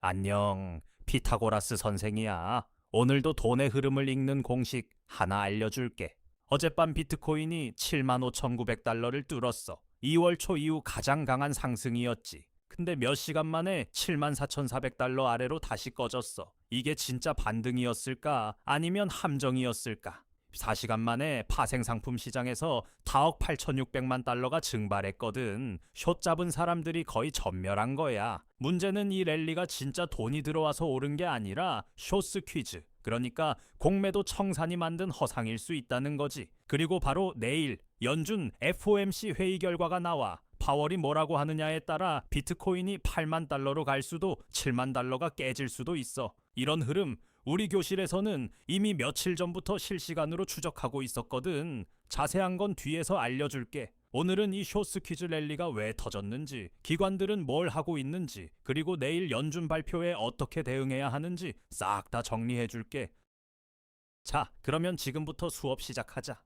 안녕, 피타고라스 선생이야. 오늘도 돈의 흐름을 읽는 공식 하나 알려줄게. 어젯밤 비트코인이 75,900달러를 뚫었어. 2월 초 이후 가장 강한 상승이었지. 근데 몇 시간 만에 74,400달러 아래로 다시 꺼졌어. 이게 진짜 반등이었을까? 아니면 함정이었을까? 4시간 만에 파생상품 시장에서 4억 8,600만 달러가 증발했거든. 숏 잡은 사람들이 거의 전멸한 거야. 문제는 이 랠리가 진짜 돈이 들어와서 오른 게 아니라 쇼스 퀴즈. 그러니까 공매도 청산이 만든 허상일 수 있다는 거지. 그리고 바로 내일 연준 FOMC 회의 결과가 나와. 파월이 뭐라고 하느냐에 따라 비트코인이 8만 달러로 갈 수도 7만 달러가 깨질 수도 있어. 이런 흐름 우리 교실에서는 이미 며칠 전부터 실시간으로 추적하고 있었거든. 자세한 건 뒤에서 알려줄게. 오늘은 이 쇼스 퀴즈 랠리가 왜 터졌는지, 기관들은 뭘 하고 있는지, 그리고 내일 연준 발표에 어떻게 대응해야 하는지 싹 다 정리해줄게. 자, 그러면 지금부터 수업 시작하자.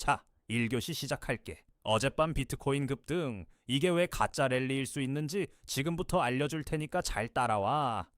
자, 1교시 시작할게. 어젯밤 비트코인 급등, 이게 왜 가짜 랠리일 수 있는지 지금부터 알려줄 테니까 잘 따라와.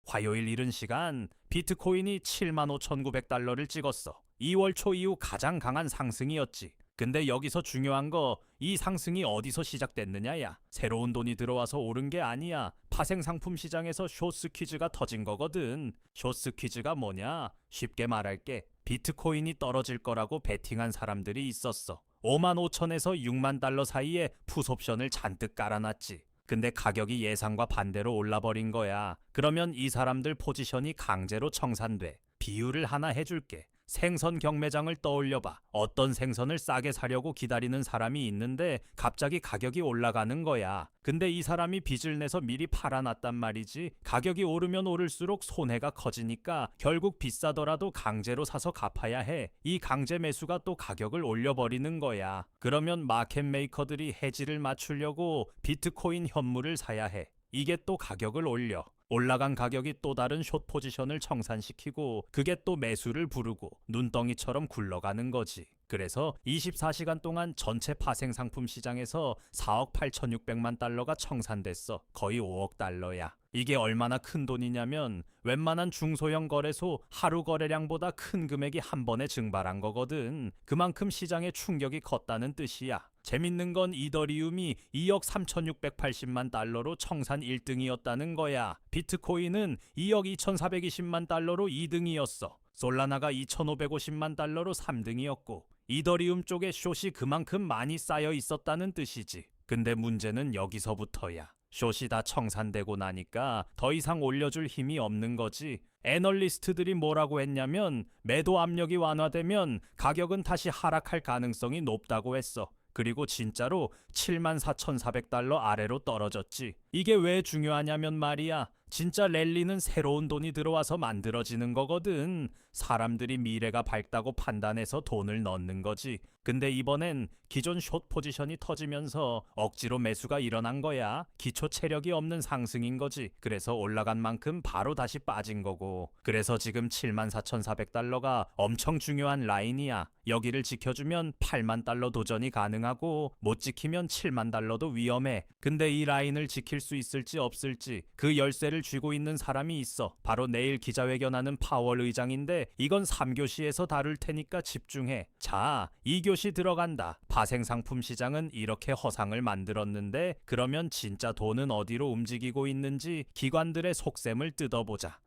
화요일 이른 시간 비트코인이 75,900달러를 찍었어. 2월 초 이후 가장 강한 상승이었지. 근데 여기서 중요한 거, 이 상승이 어디서 시작됐느냐야. 새로운 돈이 들어와서 오른 게 아니야. 파생 상품 시장에서 쇼스 퀴즈가 터진 거거든. 쇼스 퀴즈가 뭐냐? 쉽게 말할게. 비트코인이 떨어질 거라고 베팅한 사람들이 있었어. 5만 5천에서 6만 달러 사이에 풋옵션을 잔뜩 깔아놨지. 근데 가격이 예상과 반대로 올라버린 거야. 그러면 이 사람들 포지션이 강제로 청산돼. 비유를 하나 해줄게. 생선 경매장을 떠올려봐. 어떤 생선을 싸게 사려고 기다리는 사람이 있는데 갑자기 가격이 올라가는 거야. 근데 이 사람이 빚을 내서 미리 팔아놨단 말이지. 가격이 오르면 오를수록 손해가 커지니까 결국 비싸더라도 강제로 사서 갚아야 해. 이 강제 매수가 또 가격을 올려버리는 거야. 그러면 마켓 메이커들이 해지를 맞추려고 비트코인 현물을 사야 해. 이게 또 가격을 올려. 올라간 가격이 또 다른 숏 포지션을 청산시키고 그게 또 매수를 부르고 눈덩이처럼 굴러가는 거지. 그래서 24시간 동안 전체 파생 상품 시장에서 4억 8,600만 달러가 청산됐어. 거의 5억 달러야. 이게 얼마나 큰 돈이냐면 웬만한 중소형 거래소 하루 거래량보다 큰 금액이 한 번에 증발한 거거든. 그만큼 시장의 충격이 컸다는 뜻이야. 재밌는 건 이더리움이 2억 3,680만 달러로 청산 1등이었다는 거야. 비트코인은 2억 2,420만 달러로 2등이었어. 솔라나가 2,550만 달러로 3등이었고 이더리움 쪽에 숏이 그만큼 많이 쌓여 있었다는 뜻이지. 근데 문제는 여기서부터야. 숏이 다 청산되고 나니까 더 이상 올려줄 힘이 없는 거지. 애널리스트들이 뭐라고 했냐면 매도 압력이 완화되면 가격은 다시 하락할 가능성이 높다고 했어. 그리고 진짜로 74,400달러 아래로 떨어졌지. 이게 왜 중요하냐면 말이야. 진짜 랠리는 새로운 돈이 들어와서 만들어지는 거거든. 사람들이 미래가 밝다고 판단해서 돈을 넣는 거지. 근데 이번엔 기존 숏 포지션이 터지면서 억지로 매수가 일어난 거야. 기초 체력이 없는 상승인 거지. 그래서 올라간 만큼 바로 다시 빠진 거고. 그래서 지금 74,400달러가 엄청 중요한 라인이야. 여기를 지켜주면 8만 달러 도전이 가능하고 못 지키면 7만 달러도 위험해. 근데 이 라인을 지킬 수 있을지 없을지 그 열쇠를 쥐고 있는 사람이 있어. 바로 내일 기자회견하는 파월 의장인데 이건 3교시에서 다룰 테니까 집중해. 자, 2교시 들어간다. 파생상품 시장은 이렇게 허상을 만들었는데 그러면 진짜 돈은 어디로 움직이고 있는지 기관들의 속셈을 뜯어보자.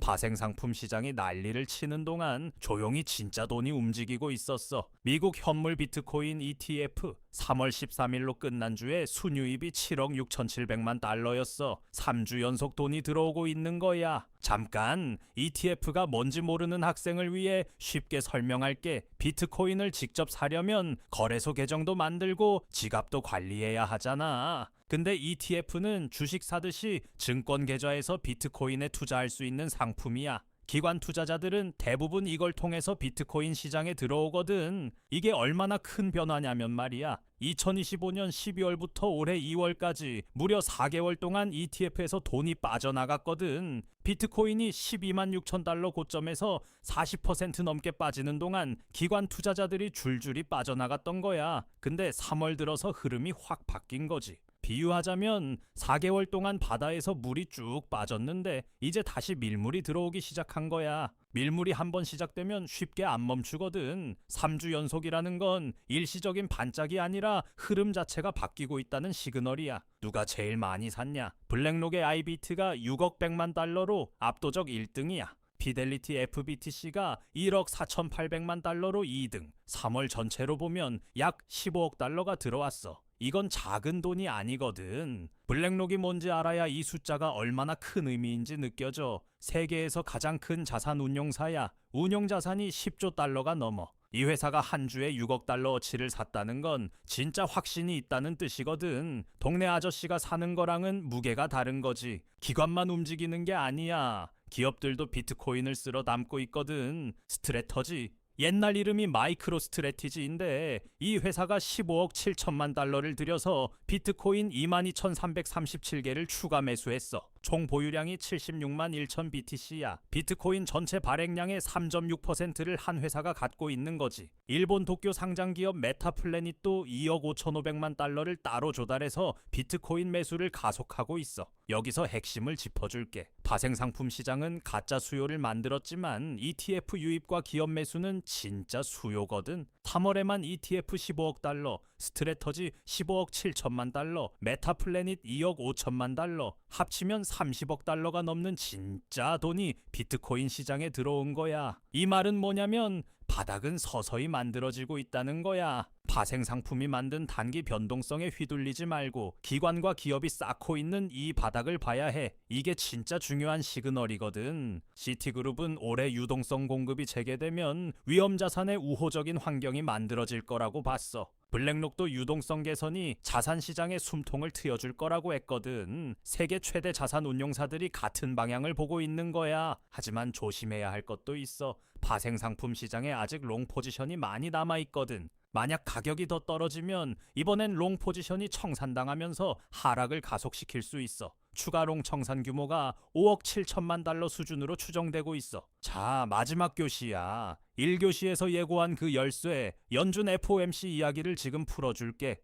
파생상품 시장이 난리를 치는 동안 조용히 진짜 돈이 움직이고 있었어. 미국 현물 비트코인 ETF 3월 13일로 끝난 주에 순유입이 7억 6,700만 달러였어. 3주 연속 돈이 들어오고 있는 거야. 잠깐, ETF가 뭔지 모르는 학생을 위해 쉽게 설명할게. 비트코인을 직접 사려면 거래소 계정도 만들고 지갑도 관리해야 하잖아. 근데 ETF는 주식 사듯이 증권 계좌에서 비트코인에 투자할 수 있는 상품이야. 기관 투자자들은 대부분 이걸 통해서 비트코인 시장에 들어오거든. 이게 얼마나 큰 변화냐면 말이야. 2025년 12월부터 올해 2월까지 무려 4개월 동안 ETF에서 돈이 빠져나갔거든. 비트코인이 12만 6천 달러 고점에서 40% 넘게 빠지는 동안 기관 투자자들이 줄줄이 빠져나갔던 거야. 근데 3월 들어서 흐름이 확 바뀐 거지. 비유하자면 4개월 동안 바다에서 물이 쭉 빠졌는데 이제 다시 밀물이 들어오기 시작한 거야. 밀물이 한번 시작되면 쉽게 안 멈추거든. 3주 연속이라는 건 일시적인 반짝이 아니라 흐름 자체가 바뀌고 있다는 시그널이야. 누가 제일 많이 샀냐? 블랙록의 아이비트가 6억 100만 달러로 압도적 1등이야. 피델리티 FBTC가 1억 4,800만 달러로 2등. 3월 전체로 보면 약 15억 달러가 들어왔어. 이건 작은 돈이 아니거든. 블랙록이 뭔지 알아야 이 숫자가 얼마나 큰 의미인지 느껴져. 세계에서 가장 큰 자산 운용사야. 운용 자산이 10조 달러가 넘어. 이 회사가 한 주에 6억 달러어치를 샀다는 건 진짜 확신이 있다는 뜻이거든. 동네 아저씨가 사는 거랑은 무게가 다른 거지. 기관만 움직이는 게 아니야. 기업들도 비트코인을 쓸어 담고 있거든. 스트레터지. 옛날 이름이 마이크로 스트래티지인데 이 회사가 15억 7천만 달러를 들여서 비트코인 22,337개를 추가 매수했어. 총 보유량이 76만 1천 BTC야. 비트코인 전체 발행량의 3.6%를 한 회사가 갖고 있는 거지. 일본 도쿄 상장 기업 메타플래닛도 2억 5,500만 달러를 따로 조달해서 비트코인 매수를 가속하고 있어. 여기서 핵심을 짚어줄게. 파생상품 시장은 가짜 수요를 만들었지만 ETF 유입과 기업 매수는 진짜 수요거든. 3월에만 ETF 15억 달러, 스트래터지 15억 7천만 달러, 메타플래닛 2억 5천만 달러, 합치면 30억 달러가 넘는 진짜 돈이 비트코인 시장에 들어온 거야. 이 말은 뭐냐면 바닥은 서서히 만들어지고 있다는 거야. 파생 상품이 만든 단기 변동성에 휘둘리지 말고 기관과 기업이 쌓고 있는 이 바닥을 봐야 해. 이게 진짜 중요한 시그널이거든. 시티그룹은 올해 유동성 공급이 재개되면 위험 자산의 우호적인 환경이 만들어질 거라고 봤어. 블랙록도 유동성 개선이 자산 시장에 숨통을 트여줄 거라고 했거든. 세계 최대 자산 운용사들이 같은 방향을 보고 있는 거야. 하지만 조심해야 할 것도 있어. 파생 상품 시장에 아직 롱 포지션이 많이 남아 있거든. 만약 가격이 더 떨어지면 이번엔 롱 포지션이 청산당하면서 하락을 가속시킬 수 있어. 추가 롱 청산 규모가 5억 7천만 달러 수준으로 추정되고 있어. 자, 마지막 교시야. 1교시에서 예고한 그 열쇠, 연준 FOMC 이야기를 지금 풀어줄게.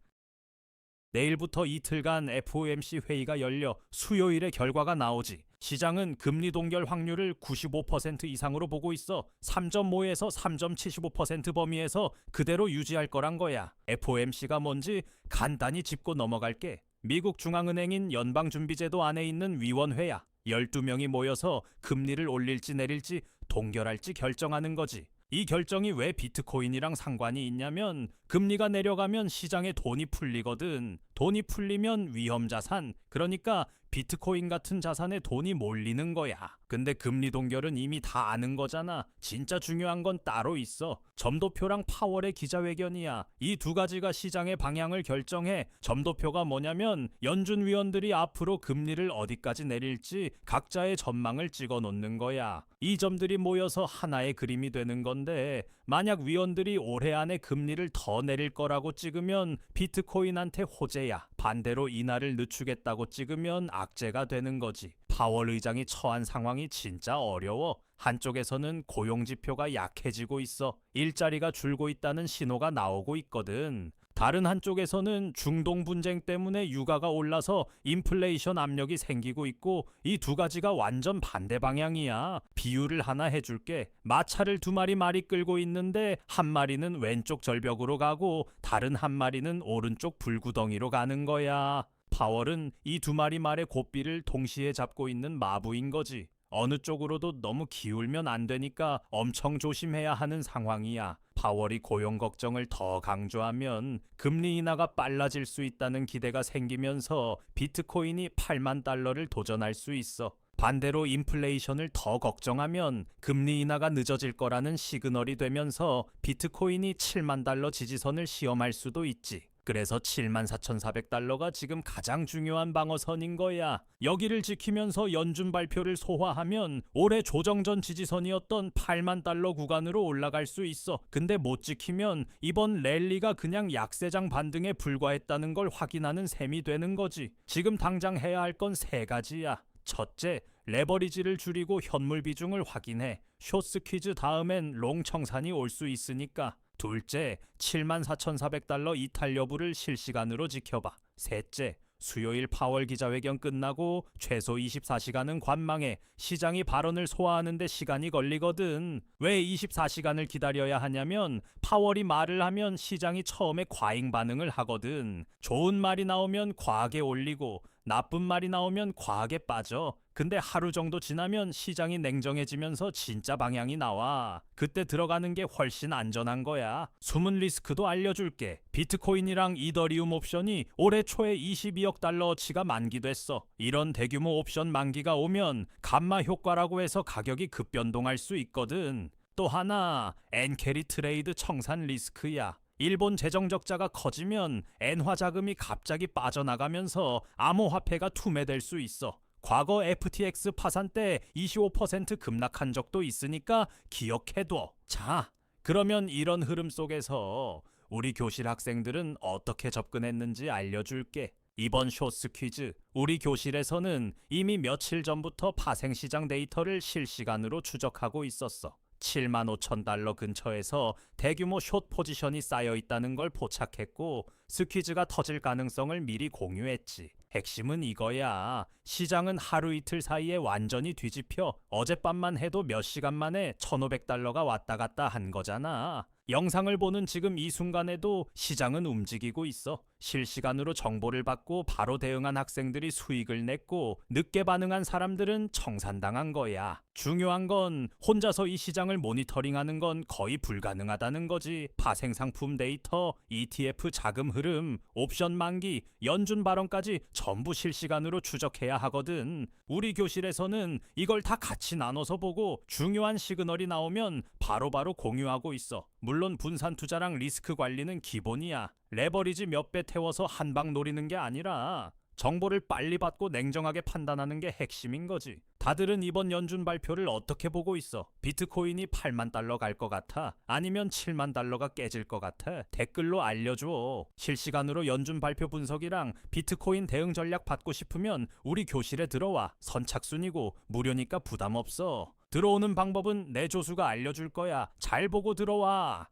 내일부터 이틀간 FOMC 회의가 열려 수요일에 결과가 나오지. 시장은 금리 동결 확률을 95% 이상으로 보고 있어. 3.5에서 3.75% 범위에서 그대로 유지할 거란 거야. FOMC가 뭔지 간단히 짚고 넘어갈게. 미국 중앙은행인 연방준비제도 안에 있는 위원회야. 12명이 모여서 금리를 올릴지 내릴지 동결할지 결정하는 거지. 이 결정이 왜 비트코인이랑 상관이 있냐면 금리가 내려가면 시장에 돈이 풀리거든. 돈이 풀리면 위험자산, 그러니까 비트코인 같은 자산에 돈이 몰리는 거야. 근데 금리 동결은 이미 다 아는 거잖아. 진짜 중요한 건 따로 있어. 점도표랑 파월의 기자회견이야. 이 두 가지가 시장의 방향을 결정해. 점도표가 뭐냐면 연준 위원들이 앞으로 금리를 어디까지 내릴지 각자의 전망을 찍어 놓는 거야. 이 점들이 모여서 하나의 그림이 되는 건데 만약 위원들이 올해 안에 금리를 더 내릴 거라고 찍으면 비트코인한테 호재야. 반대로 인하를 늦추겠다고 찍으면 악재가 되는 거지. 파월 의장이 처한 상황이 진짜 어려워. 한쪽에서는 고용 지표가 약해지고 있어. 일자리가 줄고 있다는 신호가 나오고 있거든. 다른 한쪽에서는 중동 분쟁 때문에 유가가 올라서 인플레이션 압력이 생기고 있고 이 두 가지가 완전 반대 방향이야. 비유를 하나 해줄게. 마차를 두 마리 말이 끌고 있는데 한 마리는 왼쪽 절벽으로 가고 다른 한 마리는 오른쪽 불구덩이로 가는 거야. 파월은 이 두 마리 말의 고삐를 동시에 잡고 있는 마부인 거지. 어느 쪽으로도 너무 기울면 안 되니까 엄청 조심해야 하는 상황이야. 파월이 고용 걱정을 더 강조하면 금리 인하가 빨라질 수 있다는 기대가 생기면서 비트코인이 8만 달러를 도전할 수 있어. 반대로 인플레이션을 더 걱정하면 금리 인하가 늦어질 거라는 시그널이 되면서 비트코인이 7만 달러 지지선을 시험할 수도 있지. 그래서 74,400달러가 지금 가장 중요한 방어선인 거야. 여기를 지키면서 연준 발표를 소화하면 올해 조정 전 지지선이었던 8만 달러 구간으로 올라갈 수 있어. 근데 못 지키면 이번 랠리가 그냥 약세장 반등에 불과했다는 걸 확인하는 셈이 되는 거지. 지금 당장 해야 할 건 세 가지야. 첫째, 레버리지를 줄이고 현물 비중을 확인해. 쇼스 퀴즈 다음엔 롱 청산이 올 수 있으니까. 둘째, 74,400달러 이탈 여부를 실시간으로 지켜봐. 셋째, 수요일 파월 기자회견 끝나고 최소 24시간은 관망해. 시장이 발언을 소화하는 데 시간이 걸리거든. 왜 24시간을 기다려야 하냐면 파월이 말을 하면 시장이 처음에 과잉 반응을 하거든. 좋은 말이 나오면 과하게 올리고 나쁜 말이 나오면 과하게 빠져. 근데 하루 정도 지나면 시장이 냉정해지면서 진짜 방향이 나와. 그때 들어가는 게 훨씬 안전한 거야. 숨은 리스크도 알려줄게. 비트코인이랑 이더리움 옵션이 올해 초에 22억 달러어치가 만기됐어. 이런 대규모 옵션 만기가 오면 감마 효과라고 해서 가격이 급변동할 수 있거든. 또 하나, 엔캐리 트레이드 청산 리스크야. 일본 재정 적자가 커지면 엔화 자금이 갑자기 빠져나가면서 암호화폐가 투매될 수 있어. 과거 FTX 파산 때 25% 급락한 적도 있으니까 기억해둬. 자, 그러면 이런 흐름 속에서 우리 교실 학생들은 어떻게 접근했는지 알려줄게. 이번 쇼스 퀴즈, 우리 교실에서는 이미 며칠 전부터 파생시장 데이터를 실시간으로 추적하고 있었어. 7만 5천 달러 근처에서 대규모 숏 포지션이 쌓여 있다는 걸 포착했고 스퀴즈가 터질 가능성을 미리 공유했지. 핵심은 이거야. 시장은 하루 이틀 사이에 완전히 뒤집혀 어젯밤만 해도 몇 시간 만에 1,500달러가 왔다 갔다 한 거잖아. 영상을 보는 지금 이 순간에도 시장은 움직이고 있어. 실시간으로 정보를 받고 바로 대응한 학생들이 수익을 냈고 늦게 반응한 사람들은 청산당한 거야. 중요한 건 혼자서 이 시장을 모니터링하는 건 거의 불가능하다는 거지. 파생상품 데이터, ETF 자금 흐름, 옵션 만기, 연준 발언까지 전부 실시간으로 추적해야 하거든. 우리 교실에서는 이걸 다 같이 나눠서 보고 중요한 시그널이 나오면 바로바로 공유하고 있어. 물론 분산 투자랑 리스크 관리는 기본이야. 레버리지 몇 배 태워서 한 방 노리는 게 아니라 정보를 빨리 받고 냉정하게 판단하는 게 핵심인 거지. 다들은 이번 연준 발표를 어떻게 보고 있어? 비트코인이 8만 달러 갈 것 같아? 아니면 7만 달러가 깨질 것 같아? 댓글로 알려줘. 실시간으로 연준 발표 분석이랑 비트코인 대응 전략 받고 싶으면 우리 교실에 들어와. 선착순이고 무료니까 부담 없어. 들어오는 방법은 내 조수가 알려줄 거야. 잘 보고 들어와.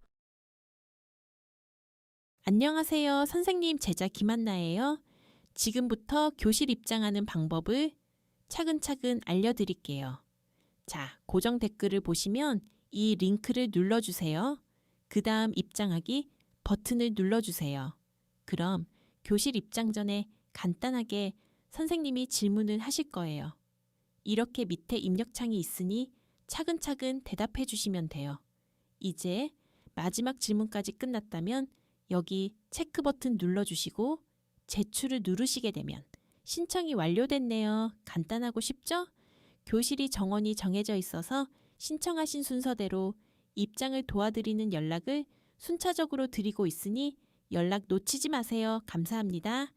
안녕하세요. 선생님 제자 김한나예요. 지금부터 교실 입장하는 방법을 차근차근 알려드릴게요. 자, 고정 댓글을 보시면 이 링크를 눌러주세요. 그 다음 입장하기 버튼을 눌러주세요. 그럼 교실 입장 전에 간단하게 선생님이 질문을 하실 거예요. 이렇게 밑에 입력창이 있으니 차근차근 대답해 주시면 돼요. 이제 마지막 질문까지 끝났다면 여기 체크 버튼 눌러주시고 제출을 누르시게 되면 신청이 완료됐네요. 간단하고 쉽죠? 교실이 정원이 정해져 있어서 신청하신 순서대로 입장을 도와드리는 연락을 순차적으로 드리고 있으니 연락 놓치지 마세요. 감사합니다.